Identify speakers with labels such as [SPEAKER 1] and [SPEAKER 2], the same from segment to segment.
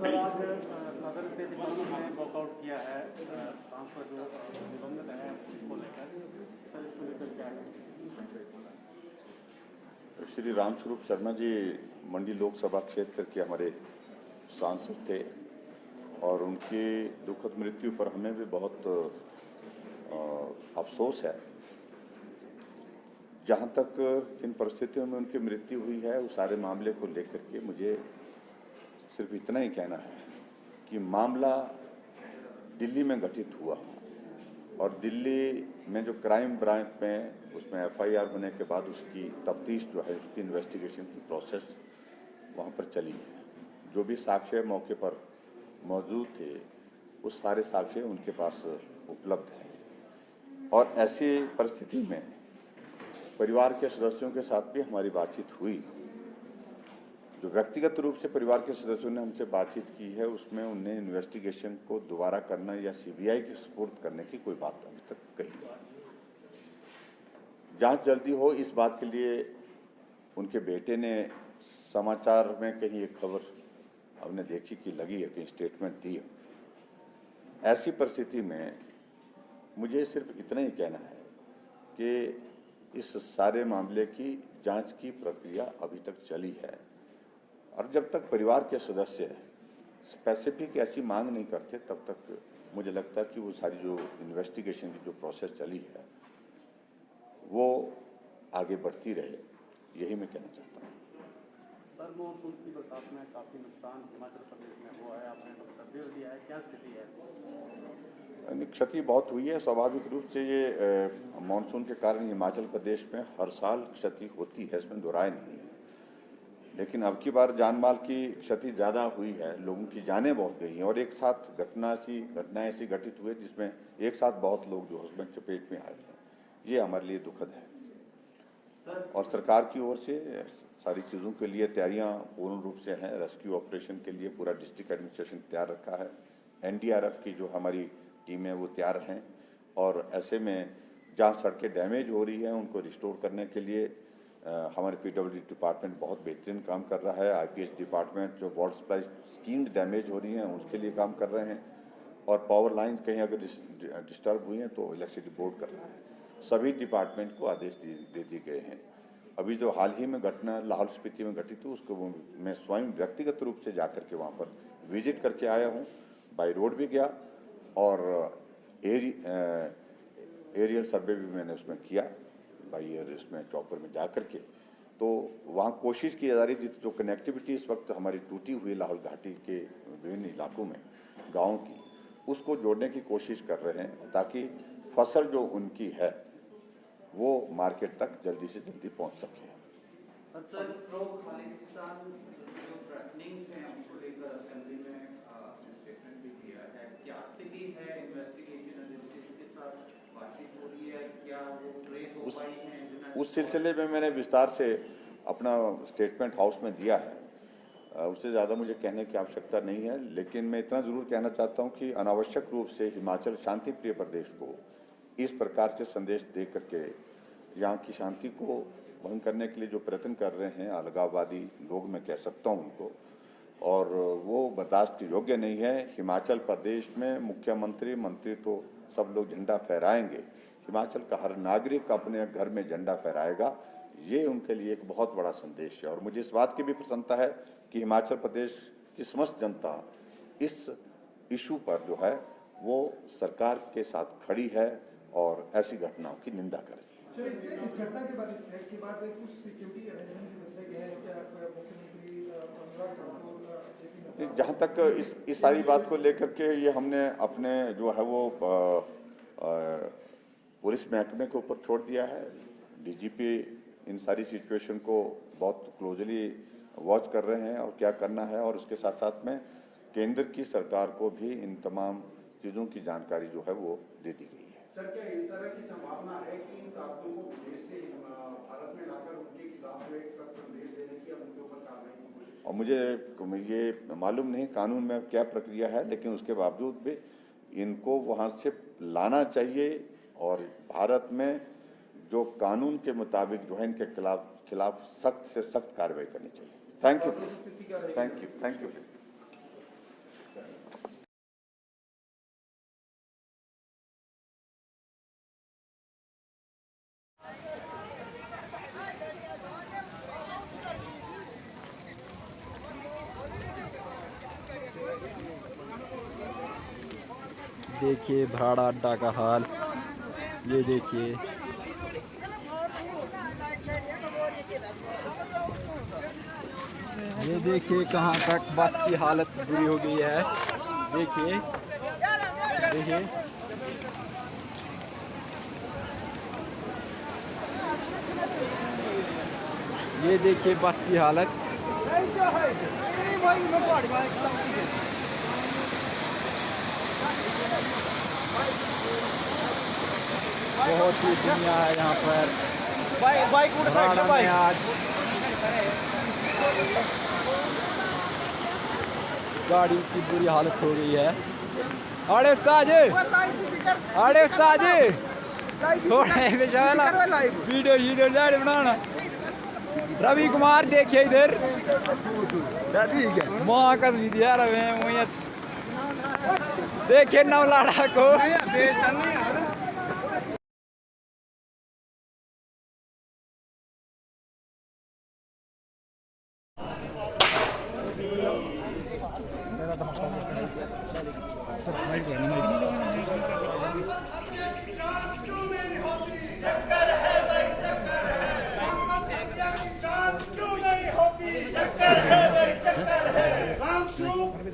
[SPEAKER 1] Sir आज सदन से विपक्ष ने वॉकआउट किया है सांसद जो निबंधन है उसको लेकर, सर इसको लेकर क्या है?
[SPEAKER 2] श्री रामस्वरूप शर्मा जी मंडी लोकसभा क्षेत्र के हमारे सांसद थे और उनकी दुखद मृत्यु पर हमें भी बहुत अफसोस है। जहाँ तक जिन परिस्थितियों में उनकी मृत्यु हुई है उस सारे मामले को लेकर के मुझे सिर्फ इतना ही कहना है कि मामला दिल्ली में घटित हुआ और दिल्ली में जो क्राइम ब्रांच में उसमें FIR होने के बाद उसकी तफ्तीश जो है, उसकी इन्वेस्टिगेशन की प्रोसेस वहाँ पर चली है। जो भी साक्ष्य मौके पर मौजूद थे उस सारे साक्ष्य उनके पास उपलब्ध हैं और ऐसी परिस्थिति में परिवार के सदस्यों के साथ भी हमारी बातचीत हुई। जो व्यक्तिगत रूप से परिवार के सदस्यों ने हमसे बातचीत की है उसमें उन्हें इन्वेस्टिगेशन को दोबारा करना या CBI के सुपुर्द करने की कोई बात अभी तक कही नहीं। जांच जल्दी हो इस बात के लिए उनके बेटे ने समाचार में कहीं एक खबर हमने देखी कि लगी है, कहीं स्टेटमेंट दी है। ऐसी परिस्थिति में मुझे सिर्फ इतना ही कहना है कि इस सारे मामले की जांच की प्रक्रिया अभी तक चली है और जब तक परिवार के सदस्य स्पेसिफिक ऐसी मांग नहीं करते तब तक मुझे लगता है कि वो सारी जो इन्वेस्टिगेशन की जो प्रोसेस चली है वो आगे बढ़ती रहे, यही मैं कहना चाहता हूँ।
[SPEAKER 1] सर मॉनसून की बरसात में काफ़ी नुकसान हिमाचल प्रदेश में हुआ है, आपने वक्तव्य दिया है, क्या स्थिति है?
[SPEAKER 2] क्षति बहुत हुई है। स्वाभाविक रूप से ये मानसून के कारण हिमाचल प्रदेश में हर साल क्षति होती है, इसमें दो राय नहीं है। लेकिन अब की बार जान माल की क्षति ज़्यादा हुई है, लोगों की जानें बहुत गई हैं और एक साथ घटनाएं ऐसी घटित हुई जिसमें एक साथ बहुत लोग जो उसमें चपेट में आए हैं। ये हमारे लिए दुखद है और सरकार की ओर से सारी चीज़ों के लिए तैयारियां पूर्ण रूप से हैं। रेस्क्यू ऑपरेशन के लिए पूरा डिस्ट्रिक्ट एडमिनिस्ट्रेशन तैयार रखा है। NDRF की जो हमारी टीम है वो तैयार हैं और ऐसे में जहाँ सड़कें डैमेज हो रही हैं उनको रिस्टोर करने के लिए हमारे PWD डिपार्टमेंट बहुत बेहतरीन काम कर रहा है। IPS डिपार्टमेंट जो वाटर सप्लाई स्कीम डैमेज हो रही हैं उसके लिए काम कर रहे हैं और पावर लाइन्स कहीं अगर डिस्टर्ब हुई हैं तो इलेक्ट्रिसिटी बोर्ड कर रहा है। सभी डिपार्टमेंट को आदेश दे दिए गए हैं। अभी जो हाल ही में घटना लाहौल स्पीति में घटित हुई उसको मैं स्वयं व्यक्तिगत रूप से जाकर के वहाँ पर विजिट करके आया हूँ। बाई रोड भी गया और एरियल सर्वे भी मैंने उसमें किया, बाई एयर इसमें चॉपर में जा कर के। तो वहाँ कोशिश की जा रही थी जो कनेक्टिविटी इस वक्त हमारी टूटी हुई लाहौल घाटी के विभिन्न इलाकों में गाँव की, उसको जोड़ने की कोशिश कर रहे हैं ताकि फसल जो उनकी है वो मार्केट तक जल्दी से जल्दी पहुंच सके।
[SPEAKER 3] सर प्रो खालिस्तान जो थ्रेटनिंग है उनको लेकर असेंबली में स्टेटमेंट भी दिया है, क्या स्थिति है? इन्वेस्टिगेशन एजेंसी के साथ बातचीत हो रही है, क्या वो ट्रेस हो पाई है?
[SPEAKER 2] उस सिलसिले में मैंने विस्तार से अपना स्टेटमेंट हाउस में दिया है। उससे ज़्यादा मुझे कहने की आवश्यकता नहीं है, लेकिन मैं इतना ज़रूर कहना चाहता हूँ कि अनावश्यक रूप से हिमाचल शांति प्रिय प्रदेश को इस प्रकार से संदेश दे करके यहाँ की शांति को भंग करने के लिए जो प्रयत्न कर रहे हैं अलगाववादी लोग, मैं कह सकता हूँ उनको, और वो बर्दाश्त के योग्य नहीं है। हिमाचल प्रदेश में मुख्यमंत्री मंत्री तो सब लोग झंडा फहराएंगे, हिमाचल का हर नागरिक अपने घर में झंडा फहराएगा, ये उनके लिए एक बहुत बड़ा संदेश है। और मुझे इस बात की भी प्रसन्नता है कि हिमाचल प्रदेश की समस्त जनता इस इशू पर जो है वो सरकार के साथ खड़ी है और ऐसी घटनाओं की निंदा कर रही है।
[SPEAKER 4] इस घटना के बाद, इस थ्रेट के बाद कुछ सिक्योरिटी अरेंजमेंट भी बदले गए हैं क्या? मुख्यमंत्री
[SPEAKER 2] जहाँ तक इस सारी बात को लेकर के ये हमने अपने जो है वो पुलिस महकमे के ऊपर छोड़ दिया है। DGP इन सारी सिचुएशन को बहुत क्लोजली वॉच कर रहे हैं और क्या करना है, और उसके साथ साथ में केंद्र की सरकार को भी इन तमाम चीज़ों की जानकारी जो है वो दे दी गई है।
[SPEAKER 5] सर, क्या इस तरह की संभावना है कि इन ताकतों को विदेश से भारत में लाकर उनके खिलाफ जो एक सख्त संदेश देने की, उनके ऊपर कार्रवाई की कोशिश?
[SPEAKER 2] और मुझे ये मालूम नहीं कानून में क्या प्रक्रिया है, लेकिन उसके बावजूद भी इनको वहाँ से लाना चाहिए और भारत में जो कानून के मुताबिक जो है इनके खिलाफ सख्त से सख्त कार्रवाई करनी चाहिए। Thank you, thank you, thank you.
[SPEAKER 6] देखिए भाड़ा अड्डा का हाल, ये देखिए। ये देखिए कहाँ तक बस की हालत बुरी हो गई है। देखिए देखिए ये देखिए बस की हालत। बहुत ही दुनिया है यहाँ पर। भाड़ा में आज गाड़ी की बुरी हालत हो गई है। अरे उस्ताद थोड़े वीडियो बनाना। रवि कुमार देखिए इधर माँ का देखिए नवलाड़ा को।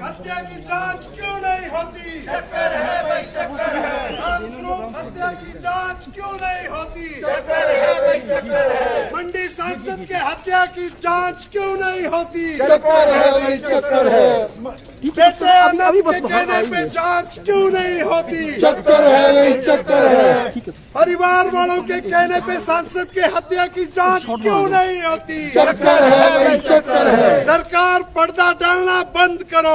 [SPEAKER 7] हत्या की जांच क्यों नहीं होती? रामस्वरूप हत्या की जांच क्यों नहीं होती? मंडी सांसद के हत्या की जांच क्यों नहीं होती?
[SPEAKER 4] चक्कर है।
[SPEAKER 7] बेटे आनंद के कहने पे जांच क्यों नहीं होती?
[SPEAKER 4] चक्कर है।
[SPEAKER 7] परिवार वालों के कहने पे सांसद के हत्या की जांच क्यों नहीं होती?
[SPEAKER 4] चक्कर है।
[SPEAKER 7] सरकार पर्दा डालना बंद करो।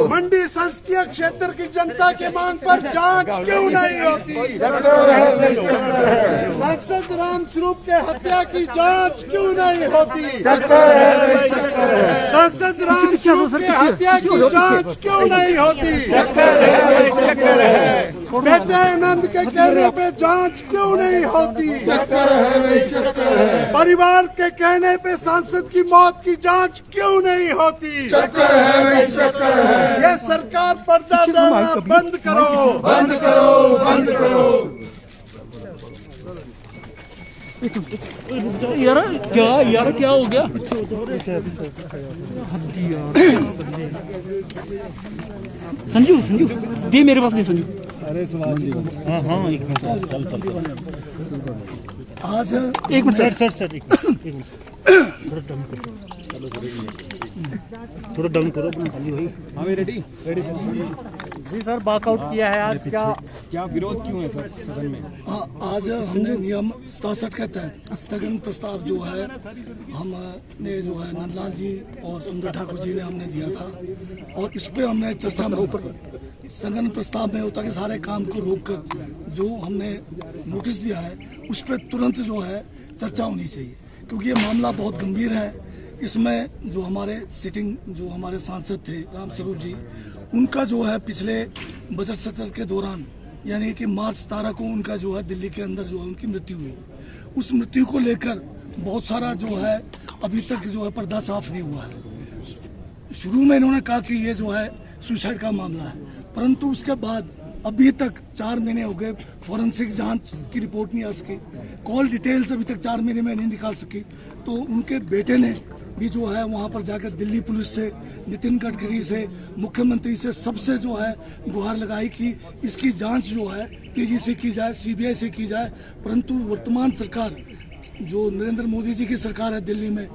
[SPEAKER 7] मंडी संसदीय क्षेत्र की जनता की मांग पर जांच क्यों नहीं होती? सांसद रामस्वरूप के हत्या की जांच क्यों नहीं होती? सांसद रामस्वरूप के हत्या की जांच क्यों नहीं होती? बेटे आनंद के कहने पे जांच क्यों नहीं होती? परिवार के कहने पे सांसद की मौत की जांच क्यों नहीं होती? ये सरकार पर्दा डालना बंद करो।
[SPEAKER 6] यार क्या हो गया? संजू दे मेरे पास, नहीं संजू। अरे हाँ एक मिनट
[SPEAKER 4] आज
[SPEAKER 6] एक मिनट सर थोड़ा डाउन करो भाई। हमें रेडी जी सर। वॉकआउट किया है आज। क्या विरोध क्यों है सर सदन में?
[SPEAKER 4] आज हमने नियम 67 के तहत स्थगन प्रस्ताव जो है हमने जो है नंदलाल जी और सुंदर ठाकुर जी ने हमने दिया था और इस पे हमने चर्चा में स्थगन प्रस्ताव में होता कि सारे काम को रोककर जो हमने नोटिस दिया है उस पर तुरंत जो है चर्चा होनी चाहिए, क्योंकि ये मामला बहुत गंभीर है। इसमें जो हमारे जो हमारे सांसद थे रामस्वरूप जी, उनका जो है पिछले बजट सत्र के दौरान यानी कि मार्च 17 को उनका जो है दिल्ली के अंदर जो है उनकी मृत्यु हुई। उस मृत्यु को लेकर बहुत सारा जो है अभी तक जो है पर्दा साफ नहीं हुआ है। शुरू में इन्होंने कहा कि ये जो है सुसाइड का मामला है, परंतु उसके बाद अभी तक 4 महीने हो गए, फॉरेंसिक जांच की रिपोर्ट नहीं आ सकी, कॉल डिटेल्स अभी तक 4 महीने में नहीं निकाल सकी। तो उनके बेटे ने भी जो है वहां पर जाकर दिल्ली पुलिस से, नितिन गडकरी से, मुख्यमंत्री से सबसे जो है गुहार लगाई कि इसकी जांच जो है तेजी से की जाए, सीबीआई से की जाए। परंतु वर्तमान सरकार जो नरेंद्र मोदी जी की सरकार है दिल्ली में,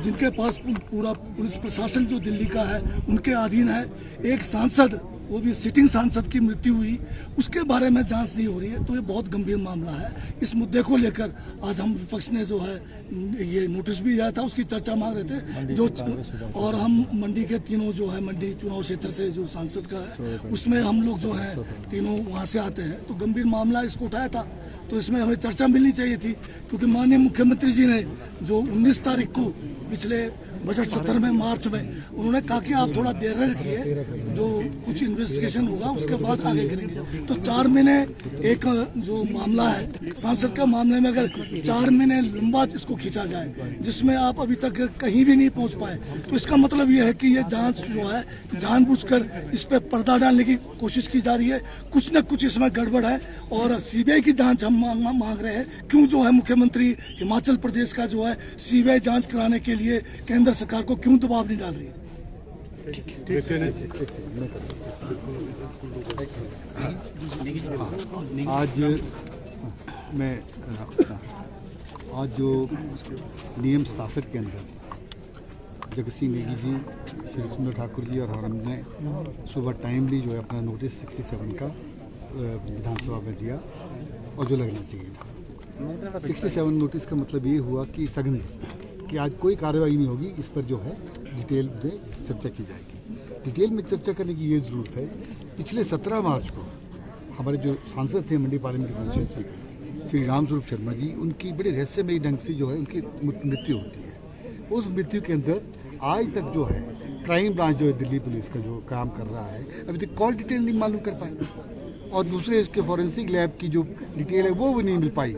[SPEAKER 4] जिनके पास पूरा पुलिस प्रशासन जो दिल्ली का है उनके अधीन है, एक सांसद वो भी सिटिंग सांसद की मृत्यु हुई, उसके बारे में जांच नहीं हो रही है। तो ये बहुत गंभीर मामला है। इस मुद्दे को लेकर आज हम विपक्ष ने जो है ये नोटिस भी दिया था, उसकी चर्चा मांग रहे थे जो, और हम मंडी के तीनों जो है मंडी चुनाव क्षेत्र से जो सांसद का है उसमें हम लोग जो है तीनों वहाँ से आते हैं। तो गंभीर मामला इसको उठाया था, तो इसमें हमें चर्चा मिलनी चाहिए थी, क्योंकि माननीय मुख्यमंत्री जी ने जो 19 तारीख को पिछले बजट सत्र में मार्च में उन्होंने कहा कि आप थोड़ा देर रखिए, जो कुछ इन्वेस्टिगेशन होगा उसके बाद आगे करेंगे। तो 4 महीने एक जो मामला है सांसद का मामले में, अगर 4 महीने लंबा इसको खींचा जाए जिसमें आप अभी तक कहीं भी नहीं पहुंच पाए, तो इसका मतलब ये है कि ये जांच जो है जानबूझकर इस पे पर्दा डालने की कोशिश की जा रही है। कुछ न कुछ इसमें गड़बड़ है और सीबीआई की जांच हम मांग रहे हैं। क्यों जो है मुख्यमंत्री हिमाचल प्रदेश का जो है सीबीआई जांच कराने के लिए केंद्र सरकार को क्यों दबाव नहीं डाल रही है?
[SPEAKER 8] आज जो नियम 67 के अंदर जगत सिंह नेगी जी, श्री सुंदर ठाकुर जी और हमने सुबह टाइमली जो है अपना नोटिस 67 का विधानसभा में दिया और जो लगना चाहिए था। 67 नोटिस का मतलब ये हुआ कि सघन कि आज कोई कार्रवाई नहीं होगी, इस पर जो है डिटेल में चर्चा की जाएगी। डिटेल में चर्चा करने की ये ज़रूरत है। पिछले 17 मार्च को हमारे जो सांसद थे मंडी पार्लियामेंट कॉन्स्टिट्यूंसी के श्री रामस्वरूप शर्मा जी, उनकी बड़े रहस्यमयी ढंग से जो है उनकी मृत्यु होती है। उस मृत्यु के अंदर आज तक जो है क्राइम ब्रांच जो है दिल्ली पुलिस का जो काम कर रहा है, अभी तक कॉल डिटेल नहीं मालूम कर पाए और दूसरे इसके फॉरेंसिक लैब की जो डिटेल है वो भी नहीं मिल पाई।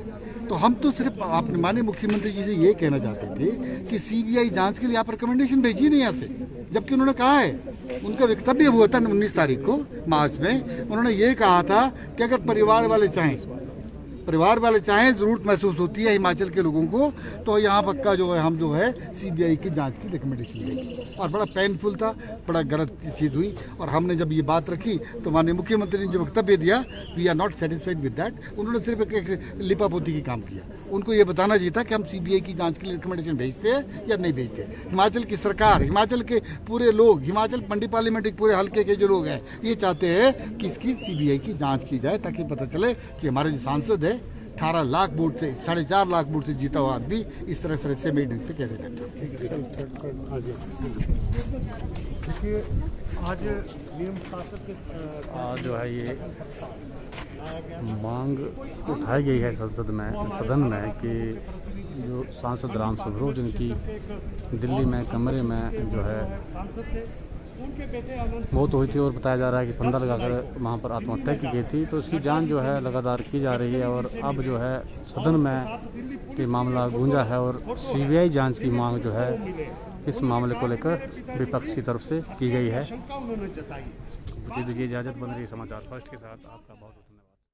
[SPEAKER 8] तो हम तो सिर्फ आपने माननीय मुख्यमंत्री जी से ये कहना चाहते थे कि सीबीआई जांच के लिए आप रिकमेंडेशन भेजिए नहीं यहाँ से, जबकि उन्होंने कहा है, उनका वक्तव्य हुआ था 19 तारीख को मार्च में, उन्होंने ये कहा था कि अगर परिवार वाले चाहें ज़रूरत महसूस होती है हिमाचल के लोगों को, तो यहाँ पक्का जो है हम जो है सीबीआई की जांच की रिकमेंडेशन देंगे। और बड़ा पेनफुल था, बड़ा गलत चीज़ हुई। और हमने जब ये बात रखी तो माननीय मुख्यमंत्री ने जो वक्तव्य दिया, we are not satisfied with that, उन्होंने सिर्फ एक लिपापोती की काम किया। उनको ये बताना चाहिए था कि हम सीबीआई की जांच के लिए रिकमेंडेशन भेजते हैं या नहीं भेजते। हिमाचल की सरकार, हिमाचल के पूरे लोग, हिमाचल मंडी पार्लियामेंट पूरे हल्के के जो लोग हैं, ये चाहते हैं कि इसकी सीबीआई की जांच की जाए, ताकि पता चले कि हमारे जो सांसद है 18 लाख वोट से 4.5 लाख वोट से जीता हुआ आदमी इस तरह से मेड ढंग से कैसे करता।
[SPEAKER 1] देखिए, आज नियम 67 के
[SPEAKER 9] जो है ये मांग उठाई गई है सदन में कि जो सांसद राम स्वरूप जिनकी दिल्ली में कमरे में जो है मौत हुई थी और बताया जा रहा है कि फंदा लगाकर वहाँ पर आत्महत्या की गई थी, तो इसकी जांच जो है लगातार की जा रही है। और अब जो है सदन में ये मामला गूंजा है और सीबीआई जांच की मांग जो है इस मामले को लेकर विपक्ष की तरफ से की गई है। दीजिए इजाज़त, बन रही समाचार फर्स्ट के साथ आपका बहुत